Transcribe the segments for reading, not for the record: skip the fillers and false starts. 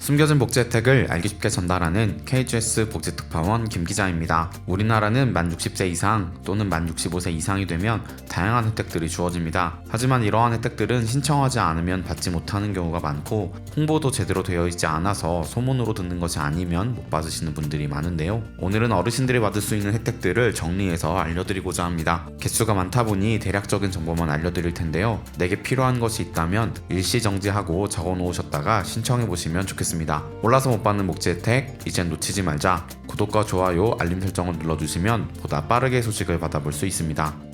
숨겨진 복지 혜택을 알기 쉽게 전달하는 KGS 복지특파원 김기자입니다. 우리나라는 만 60세 이상 또는 만 65세 이상이 되면 다양한 혜택들이 주어집니다. 하지만 이러한 혜택들은 신청하지 않으면 받지 못하는 경우가 많고 홍보도 제대로 되어 있지 않아서 소문으로 듣는 것이 아니면 못 받으시는 분들이 많은데요. 오늘은 어르신들이 받을 수 있는 혜택들을 정리해서 알려드리고자 합니다. 개수가 많다 보니 대략적인 정보만 알려드릴 텐데요. 내게 필요한 것이 있다면 일시정지하고 적어놓으셨다가 신청해보시면 좋겠습니다. 몰라서 못 받는 복지 혜택, 이젠 놓치지 말자. 구독과 좋아요, 알림 설정을 눌러주시면 보다 빠르게 소식을 받아볼 수 있습니다.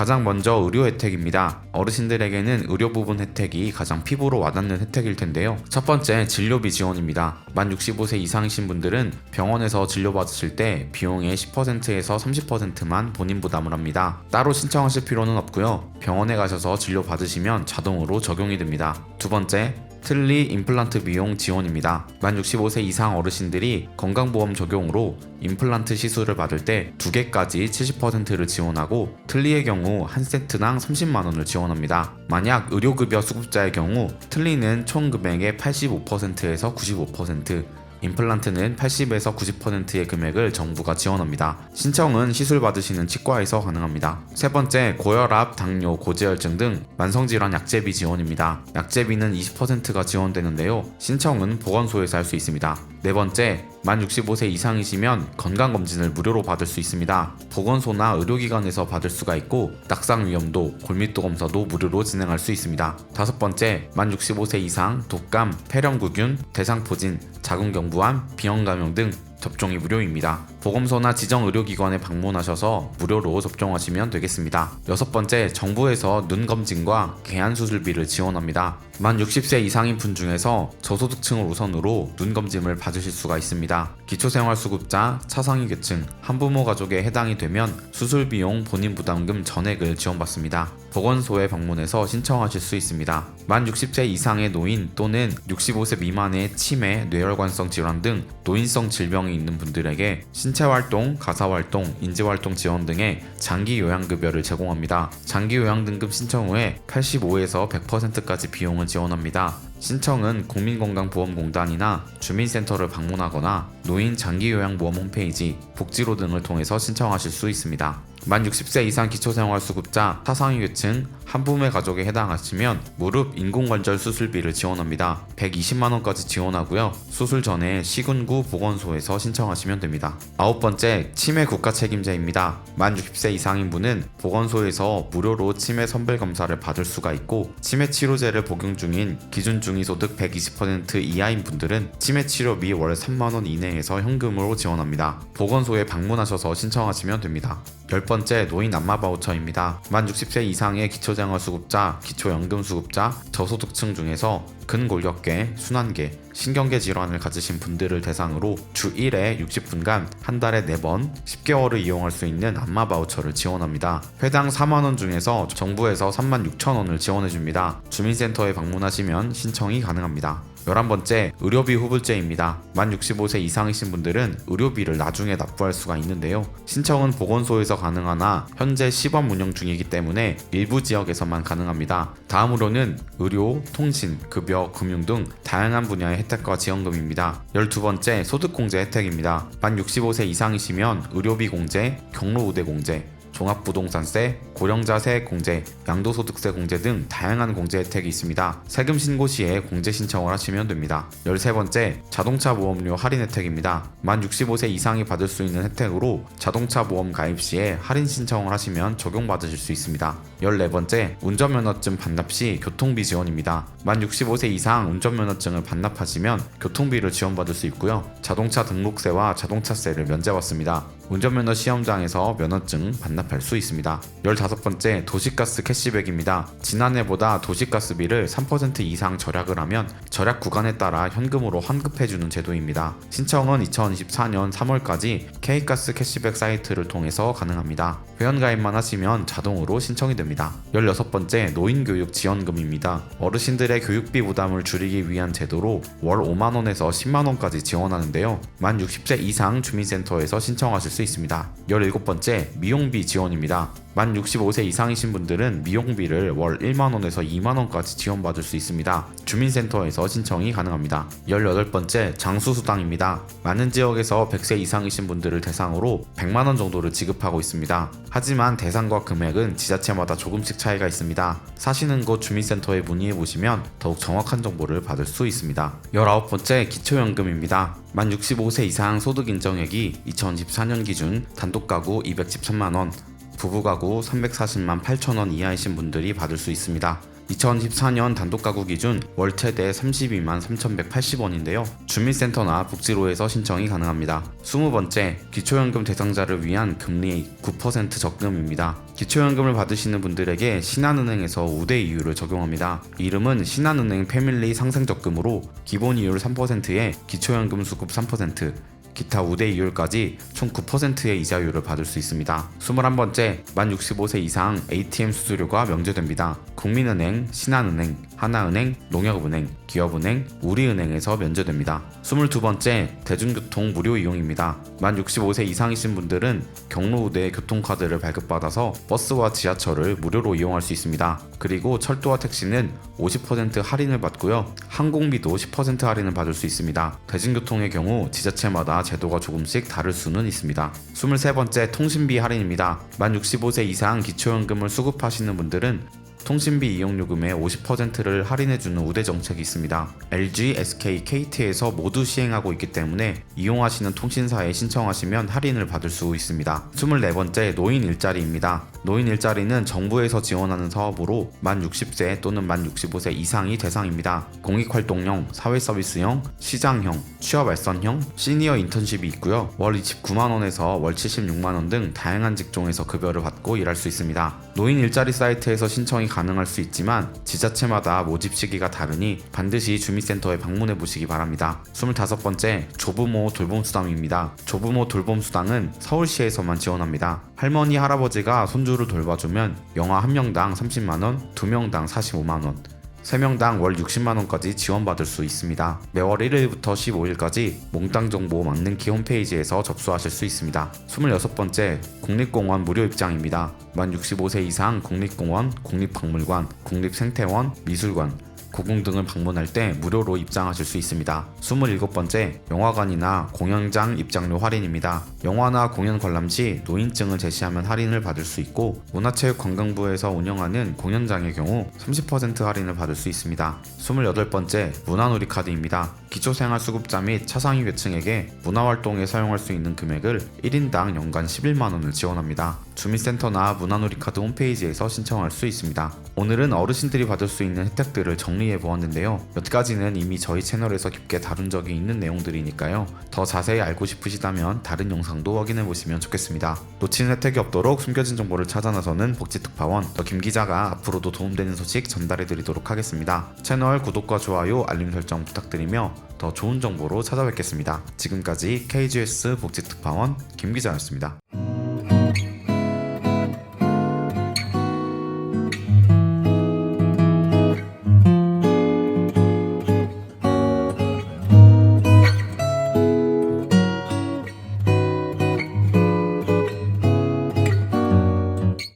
가장 먼저 의료 혜택입니다. 어르신들에게는 의료 부분 혜택이 가장 피부로 와닿는 혜택일 텐데요. 첫 번째, 진료비 지원입니다. 만 65세 이상이신 분들은 병원에서 진료받으실 때 비용의 10%에서 30%만 본인 부담을 합니다. 따로 신청하실 필요는 없고요. 병원에 가셔서 진료 받으시면 자동으로 적용이 됩니다. 두 번째, 틀니 임플란트 비용 지원입니다. 만 65세 이상 어르신들이 건강보험 적용으로 임플란트 시술을 받을 때 2개까지 70%를 지원하고 틀니의 경우 한 세트당 30만원을 지원합니다. 만약 의료급여 수급자의 경우 틀니는 총 금액의 85%에서 95%, 임플란트는 80에서 90%의 금액을 정부가 지원합니다. 신청은 시술 받으시는 치과에서 가능합니다. 세 번째, 고혈압, 당뇨, 고지혈증 등 만성질환 약제비 지원입니다. 약제비는 20%가 지원되는데요. 신청은 보건소에서 할 수 있습니다. 네 번째, 만 65세 이상이시면 건강검진을 무료로 받을 수 있습니다. 보건소나 의료기관에서 받을 수가 있고 낙상 위험도, 골밀도 검사도 무료로 진행할 수 있습니다. 다섯 번째, 만 65세 이상 독감, 폐렴구균, 대상포진, 자궁경부암, 비형감염 등 접종이 무료입니다. 보건소나 지정 의료기관에 방문하셔서 무료로 접종하시면 되겠습니다. 여섯 번째, 정부에서 눈 검진과 개안 수술비를 지원합니다. 만 60세 이상인 분 중에서 저소득층을 우선으로 눈 검진을 받으실 수가 있습니다. 기초생활수급자, 차상위 계층, 한부모 가족에 해당이 되면 수술비용 본인 부담금 전액을 지원받습니다. 보건소에 방문해서 신청하실 수 있습니다. 만 60세 이상의 노인 또는 65세 미만의 치매, 뇌혈관성 질환 등 노인성 질병이 있는 분들에게 신체활동, 가사활동, 인지활동 지원 등의 장기요양급여를 제공합니다. 장기요양등급 신청 후에 85에서 100%까지 비용을 지원합니다. 신청은 국민건강보험공단이나 주민센터를 방문하거나 노인 장기요양보험 홈페이지, 복지로 등을 통해서 신청하실 수 있습니다. 만 60세 이상 기초생활수급자, 차상위 계층, 한부모 가족에 해당하시면 무릎 인공관절 수술비를 지원합니다. 120만원까지 지원하고요. 수술 전에 시군구 보건소에서 신청하시면 됩니다. 아홉 번째, 치매 국가책임제입니다. 만 60세 이상인 분은 보건소에서 무료로 치매 선별검사를 받을 수가 있고 치매 치료제를 복용 중인 기준 중위소득 120% 이하인 분들은 치매 치료비 월 3만원 이내에서 현금으로 지원합니다. 보건소에 방문하셔서 신청하시면 됩니다. 열 번째, 노인 안마 바우처입니다. 만 60세 이상의 기초생활수급자, 기초연금수급자, 저소득층 중에서 근골격계, 순환계, 신경계 질환을 가지신 분들을 대상으로 주 1회 60분간 한 달에 4번 10개월을 이용할 수 있는 안마 바우처를 지원합니다. 회당 4만원 중에서 정부에서 36,000원을 지원해줍니다. 주민센터에 방문하시면 신청이 가능합니다. 11번째, 의료비 후불제입니다. 만 65세 이상이신 분들은 의료비를 나중에 납부할 수가 있는데요. 신청은 보건소에서 가능하나 현재 시범 운영 중이기 때문에 일부 지역에서만 가능합니다. 다음으로는 의료, 통신, 급여, 금융 등 다양한 분야의 혜택과 지원금입니다. 12번째, 소득공제 혜택입니다. 만 65세 이상이시면 의료비 공제, 경로우대 공제, 종합부동산세, 고령자 세액 공제, 양도소득세 공제 등 다양한 공제 혜택이 있습니다. 세금 신고 시에 공제 신청을 하시면 됩니다. 13번째, 자동차 보험료 할인 혜택입니다. 만 65세 이상이 받을 수 있는 혜택으로 자동차 보험 가입 시에 할인 신청을 하시면 적용받으실 수 있습니다. 14번째, 운전면허증 반납 시 교통비 지원입니다. 만 65세 이상 운전면허증을 반납하시면 교통비를 지원받을 수 있고요. 자동차 등록세와 자동차세를 면제받습니다. 운전면허 시험장에서 면허증 반납할 수 있습니다. 15번째, 도시가스 캐시백입니다. 지난해보다 도시가스비를 3% 이상 절약을 하면 절약 구간에 따라 현금으로 환급해주는 제도입니다. 신청은 2024년 3월까지 K가스 캐시백 사이트를 통해서 가능합니다. 회원가입만 하시면 자동으로 신청이 됩니다. 16번째, 노인교육 지원금입니다. 어르신들의 교육비 부담을 줄이기 위한 제도로 월 5만원에서 10만원까지 지원하는데요. 만 60세 이상 주민센터에서 신청하실 수 있습니다. 17번째, 미용비 지원입니다. 만 65세 이상이신 분들은 미용비를 월 1만원에서 2만원까지 지원받을 수 있습니다. 주민센터에서 신청이 가능합니다. 18번째 장수수당입니다. 많은 지역에서 100세 이상이신 분들을 대상으로 100만원 정도를 지급하고 있습니다. 하지만 대상과 금액은 지자체마다 조금씩 차이가 있습니다. 사시는 곳 주민센터에 문의해 보시면 더욱 정확한 정보를 받을 수 있습니다. 19번째 기초연금입니다. 만 65세 이상 소득 인정액이 2014년 기준 단독가구 213만원, 부부가구 340만 8천원 이하이신 분들이 받을 수 있습니다. 2014년 단독가구 기준 월 최대 32만 3,180원인데요. 주민센터나 복지로에서 신청이 가능합니다. 20번째 기초연금 대상자를 위한 금리 9% 적금입니다. 기초연금을 받으시는 분들에게 신한은행에서 우대 이율을 적용합니다. 이름은 신한은행 패밀리 상생적금으로 기본 이율 3%에 기초연금 수급 3%, 기타 우대 이율까지 총 9%의 이자율을 받을 수 있습니다. 21번째, 만 65세 이상 ATM 수수료가 면제됩니다. 국민은행, 신한은행, 하나은행, 농협은행, 기업은행, 우리은행에서 면제됩니다. 22번째, 대중교통 무료 이용입니다. 만 65세 이상이신 분들은 경로우대 교통카드를 발급받아서 버스와 지하철을 무료로 이용할 수 있습니다. 그리고 철도와 택시는 50% 할인을 받고요. 항공비도 10% 할인을 받을 수 있습니다. 대중교통의 경우 지자체마다 제도가 조금씩 다를 수는 있습니다. 23번째, 통신비 할인입니다. 만 65세 이상 기초연금을 수급하시는 분들은 통신비 이용요금의 50%를 할인해주는 우대 정책이 있습니다. LG, SK, KT에서 모두 시행하고 있기 때문에 이용하시는 통신사에 신청하시면 할인을 받을 수 있습니다. 24번째, 노인 일자리입니다. 노인 일자리는 정부에서 지원하는 사업으로 만 60세 또는 만 65세 이상이 대상입니다. 공익활동형, 사회서비스형, 시장형, 취업알선형, 시니어 인턴십이 있고요. 월 29만원에서 월 76만원 등 다양한 직종에서 급여를 받고 일할 수 있습니다. 노인 일자리 사이트에서 신청이 가능할 수 있지만 지자체마다 모집 시기가 다르니 반드시 주민센터에 방문해 보시기 바랍니다. 25번째, 조부모 돌봄수당입니다. 조부모 돌봄수당은 서울시에서만 지원합니다. 할머니, 할아버지가 손주를 돌봐주면 영아 1명당 30만원, 2명당 45만원, 3명당 월 60만원까지 지원받을 수 있습니다. 매월 1일부터 15일까지 몽땅 정보 만능키 홈페이지에서 접수하실 수 있습니다. 26번째, 국립공원 무료 입장입니다. 만 65세 이상 국립공원, 국립박물관, 국립생태원, 미술관, 고궁 등을 방문할 때 무료로 입장하실 수 있습니다. 27번째, 영화관이나 공연장 입장료 할인입니다. 영화나 공연 관람 시 노인증을 제시하면 할인을 받을 수 있고 문화체육관광부에서 운영하는 공연장의 경우 30% 할인을 받을 수 있습니다. 28번째, 문화놀이 카드입니다. 기초생활수급자 및 차상위 계층에게 문화활동에 사용할 수 있는 금액을 1인당 연간 11만원을 지원합니다. 주민센터나 문화놀이 카드 홈페이지에서 신청할 수 있습니다. 오늘은 어르신들이 받을 수 있는 혜택들을 정리해 보았는데요. 몇 가지는 이미 저희 채널에서 깊게 다룬 적이 있는 내용들이니까요. 더 자세히 알고 싶으시다면 다른 영상도 확인해 보시면 좋겠습니다. 놓치는 혜택이 없도록 숨겨진 정보를 찾아 나서는 복지특파원 김 기자가 앞으로도 도움되는 소식 전달해 드리도록 하겠습니다. 채널 구독과 좋아요, 알림 설정 부탁드리며 더 좋은 정보로 찾아뵙겠습니다. 지금까지 KGS 복지특파원 김 기자였습니다.